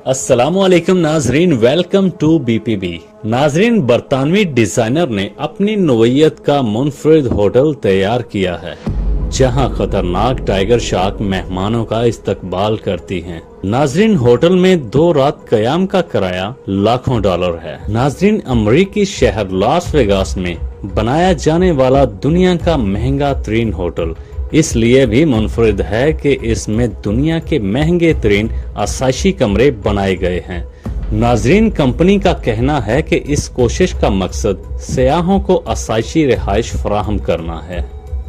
अस्सलामु अलैकुम नाजरीन, वेलकम टू BPB। नाजरीन, बरतानवी डिजाइनर ने अपनी नोयत का मुनफरिद होटल तैयार किया है जहां खतरनाक टाइगर शार्क मेहमानों का इस्तकबाल करती हैं। नाजरीन, होटल में 2 रात कयाम का किराया लाखों डॉलर है। नाजरीन, अमरीकी शहर लास वेगास में बनाया जाने वाला दुनिया का महंगा तरीन होटल इसलिए भी मुनफरिद है कि इसमें दुनिया के महंगे तरीन आसाइशी कमरे बनाए गए हैं। नाजरीन, कंपनी का कहना है कि इस कोशिश का मकसद सयाहों को आसाइशी रिहाइश फराहम करना है।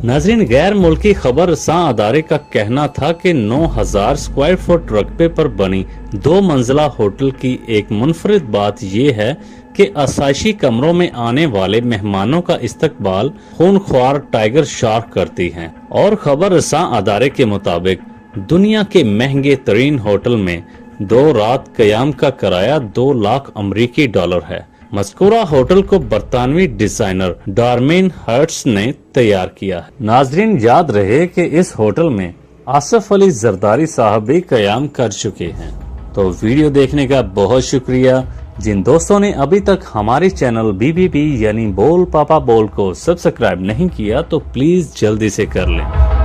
नाजरीन, गैर मुल्की खबर रसां अदारे का कहना था कि 9000 स्क्वायर फुट रकबे पर बनी 2 मंजिला होटल की एक मुनफरिद बात यह है कि आसाइशी कमरों में आने वाले मेहमानों का इस्तकबाल खूनख्वार टाइगर शार्क करती हैं। और खबर रसां अदारे के मुताबिक दुनिया के महंगे तरीन होटल में 2 रात कयाम का किराया 2 लाख अमरीकी डॉलर है। मज़कूरा होटल को बरतानवी डिजाइनर डार्मेन हर्ट्स ने तैयार किया है। नाजरीन, याद रहे कि इस होटल में आसिफ अली जरदारी साहब भी कयाम कर चुके हैं। तो वीडियो देखने का बहुत शुक्रिया। जिन दोस्तों ने अभी तक हमारे चैनल BPB यानी बोल पापा बोल को सब्सक्राइब नहीं किया तो प्लीज जल्दी से कर लें।